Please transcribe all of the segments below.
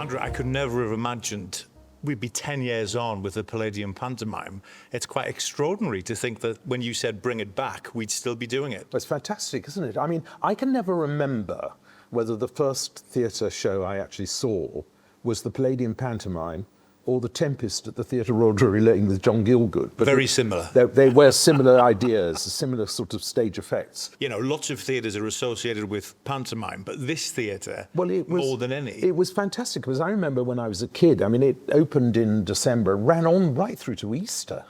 Andrew, I could never have imagined we'd be 10 years on with the Palladium pantomime. It's quite extraordinary to think that when you said bring it back, we'd still be doing it. It's fantastic, isn't it? I mean, I can never remember whether the first theatre show I actually saw was the Palladium pantomime or The Tempest at the Theatre Royal Drury Lane with John Gielgud. But Very similar. They were similar ideas, similar sort of stage effects. You know, lots of theatres are associated with pantomime, but this theatre, more than any. It was fantastic, because I remember when I was a kid, I mean, it opened in December, ran on right through to Easter.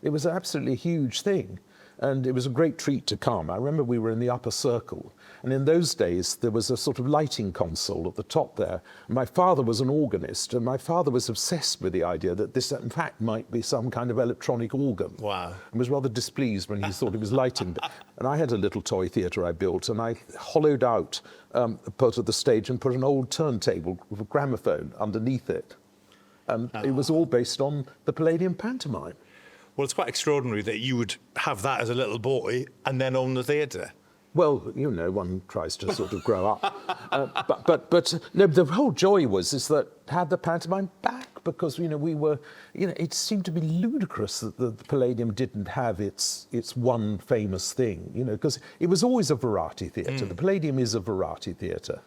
It was an absolutely huge thing. And it was a great treat to come. I remember we were in the upper circle, and in those days there was a sort of lighting console at the top there. My father was an organist, and my father was obsessed with the idea that this in fact might be some kind of electronic organ. Wow. And was rather displeased when he thought it was lighting. And I had a little toy theatre I built, and I hollowed out a part of the stage and put an old turntable with a gramophone underneath it. And it was all based on the Palladium pantomime. Well, it's quite extraordinary that you would have that as a little boy and then own the theatre. Well, you know, one tries to sort of grow up. But no, the whole joy is that had the pantomime back, because, you know, we were, you know, it seemed to be ludicrous that the Palladium didn't have its one famous thing, you know, because it was always a variety theatre. The Palladium is a variety theatre.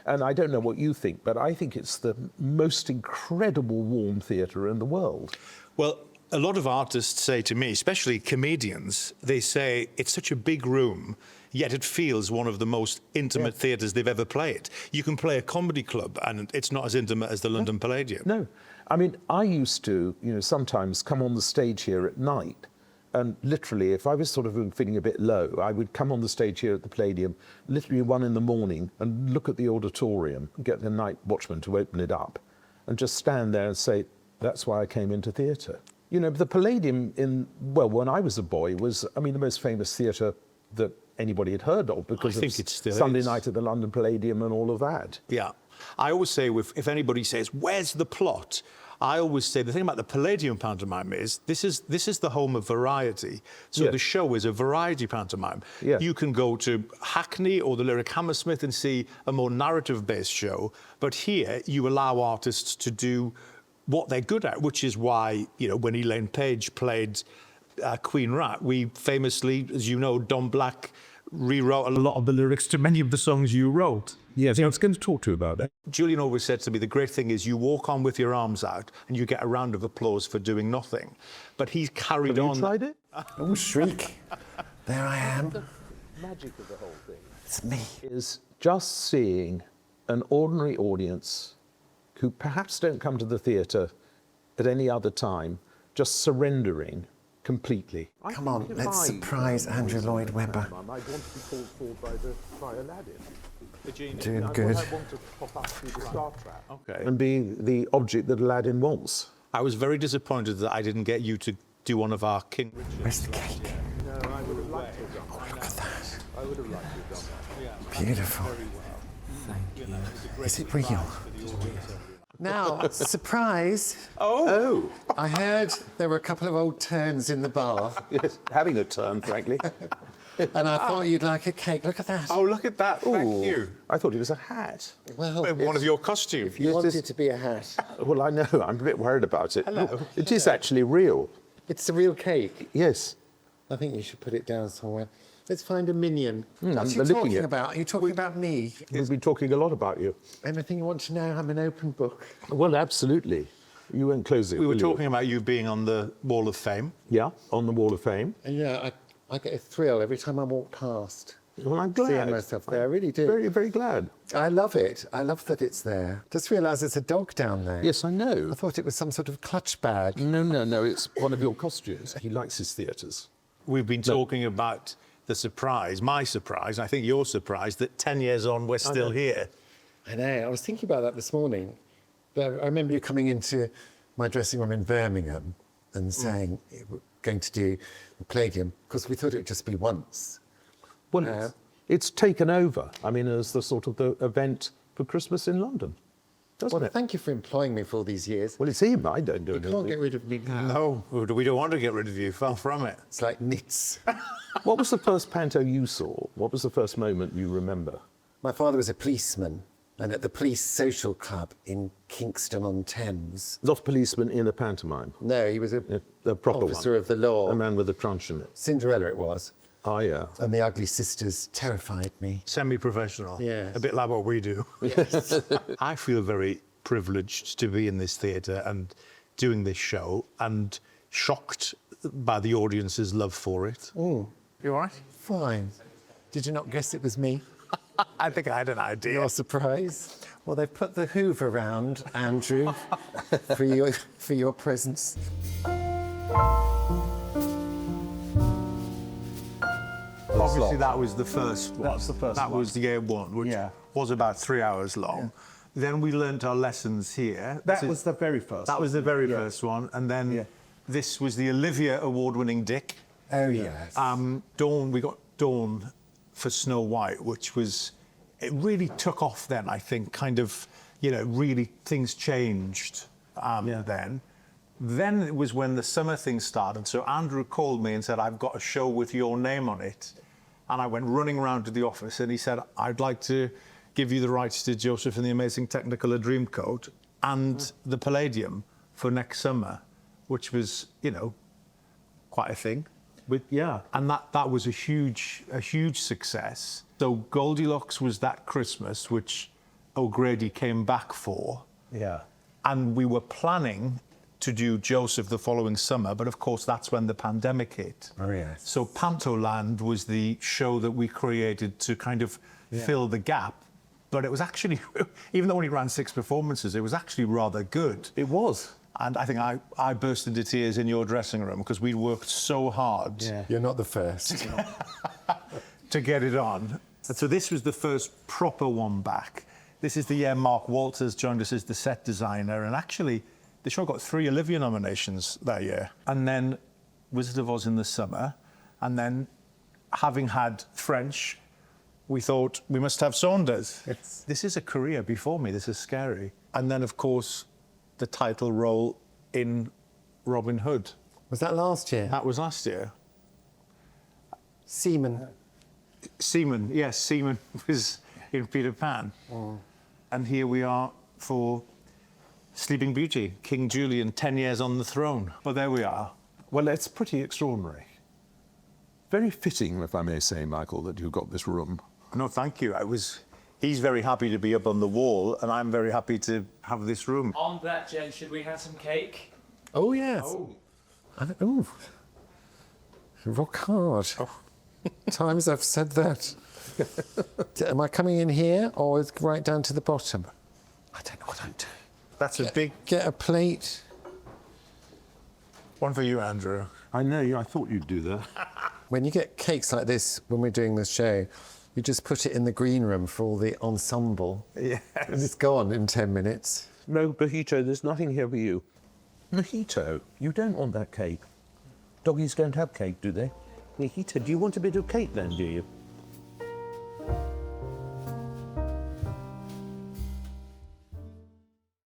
And I don't know what you think, but I think it's the most incredible warm theatre in the world. Well, a lot of artists say to me, especially comedians, they say it's such a big room, yet it feels one of the most intimate theatres they've ever played. You can play a comedy club and it's not as intimate as the London Palladium. No. I mean, I used to, you know, sometimes come on the stage here at night, and literally, if I was sort of feeling a bit low, I would come on the stage here at the Palladium, literally 1 a.m, and look at the auditorium, get the night watchman to open it up, and just stand there and say, that's why I came into theatre. You know, the Palladium when I was a boy was, I mean, the most famous theatre that anybody had heard of, because I think it still Sunday is. Night at the London Palladium and all of that. Yeah. I always say, if anybody says, where's the plot? I always say the thing about the Palladium pantomime is this is the home of variety. So the show is a variety pantomime. Yeah. You can go to Hackney or the Lyric Hammersmith and see a more narrative-based show, but here you allow artists to do what they're good at, which is why, you know, when Elaine Page played Queen Rat, we famously, as you know, Don Black rewrote a lot of the lyrics to many of the songs you wrote. Yes, I was going to talk to you about that. Julian always said to me, the great thing is you walk on with your arms out and you get a round of applause for doing nothing. But he's carried on. Have you tried it? Oh, shriek. There I am. The magic of the whole thing It's me. is just seeing an ordinary audience who perhaps don't come to the theatre at any other time, just surrendering completely. Come on, let's surprise Andrew Lloyd Webber. I want to be called for by Aladdin. Doing good. I want to pop up through the star trap. Okay. And be the object that Aladdin wants. I was very disappointed that I didn't get you to do one of our King Richard. Where's the cake? No, I would have liked to have done that. Oh, look at that. I would have liked to have done that. Beautiful. Thank you. Is it real? Now, surprise. Oh! I heard there were a couple of old turns in the bar, Yes, having a turn, frankly. and I thought you'd like a cake. Look at that. Oh, look at that. Thank you. I thought it was a hat. Well, One of your costumes. you wanted it to be a hat. Well, I know, I'm a bit worried about it. Hello. Look, it is actually real. It's a real cake. Yes. I think you should put it down somewhere. Let's find a minion. I'm What are you licking talking it. about? Are you talking about me? We've been talking a lot about you. Anything you want to know? I'm an open book. Well, absolutely. You won't close it, We were will you? talking about you being on the Wall of Fame. Yeah, on the Wall of Fame. And yeah, I get a thrill every time I walk past. Well, I'm glad. Seeing myself there, I really do. Very, very glad. I love it. I love that it's there. Just realised there's a dog down there. Yes, I know. I thought it was some sort of clutch bag. No, it's one of your costumes. He likes his theatres. We've been talking about the surprise, my surprise, I think your surprise, that 10 years on, we're still here. I know. I was thinking about that this morning. But I remember you coming into my dressing room in Birmingham and saying we're going to do the Palladium, because we thought it would just be once. Well, it's taken over, I mean, as the sort of the event for Christmas in London, doesn't Well, it? thank you for employing me for all these years. Well, it's him. I don't do You anything. can't get rid of me now. No, we don't want to get rid of you, far from it. It's like knits. What was the first panto you saw? What was the first moment you remember? My father was a policeman and at the Police Social Club in Kingston-on-Thames. Not a policeman in a pantomime. No, he was a proper officer one. of the law. A man with a truncheon. Cinderella it was. Oh, yeah. And the Ugly Sisters terrified me. Semi-professional. Yes. A bit like what we do. Yes. I feel very privileged to be in this theatre and doing this show, and shocked by the audience's love for it. Mm. You all right? Fine. Did you not guess it was me? I think I had an idea. You're surprised? Well, they've put the Hoover around, Andrew, for your presence. Obviously, that was the first one. That was the first That one. was the year one, which was about 3 hours long. Then we learnt our lessons here. That was the very first. That was the very first one. And then this was the Olivia Award-winning Dick. Oh, yes. Dawn, we got Dawn for Snow White, which was... It really took off then, I think, kind of, you know, really things changed then. Then it was when the summer thing started. So Andrew called me and said, I've got a show with your name on it. And I went running around to the office and he said, I'd like to give you the rights to Joseph and the Amazing Technicolor Dreamcoat and the Palladium for next summer, which was, you know, quite a thing. And that was a huge success. So Goldilocks was that Christmas, which O'Grady came back for. Yeah. And we were planning to do Joseph the following summer, but of course that's when the pandemic hit. Oh, yes. So Panto Land was the show that we created to kind of fill the gap. But it was actually, even though we only ran 6 performances, it was actually rather good. It was. And I think I burst into tears in your dressing room because we'd worked so hard You're not the first. to get it on. And so this was the first proper one back. This is the year Mark Walters joined us as the set designer, and actually the show got 3 Olivia nominations that year. And then Wizard of Oz in the summer, and then having had French, we thought we must have Saunders. This is a career before me, this is scary. And then, of course, the title role in Robin Hood. Was that last year? That was last year. Seaman. Seaman, yes, Seaman was in Peter Pan. And here we are for Sleeping Beauty, King Julian, 10 years on the throne. But there we are. Well, it's pretty extraordinary. Very fitting, if I may say, Michael, that you got this room. No, thank you. He's very happy to be up on the wall, and I'm very happy to have this room. On that, Jen, should we have some cake? Oh, yes. Oh. Rock hard. Times I've said that. Am I coming in here or right down to the bottom? I don't know what I'm doing. That's a big Get a plate. one for you, Andrew. I know, I thought you'd do that. When you get cakes like this, when we're doing this show, you just put it in the green room for all the ensemble. Yes. And it's gone in 10 minutes. No, Mojito, there's nothing here for you. Mojito, you don't want that cake. Doggies don't have cake, do they? Mojito, do you want a bit of cake then, do you?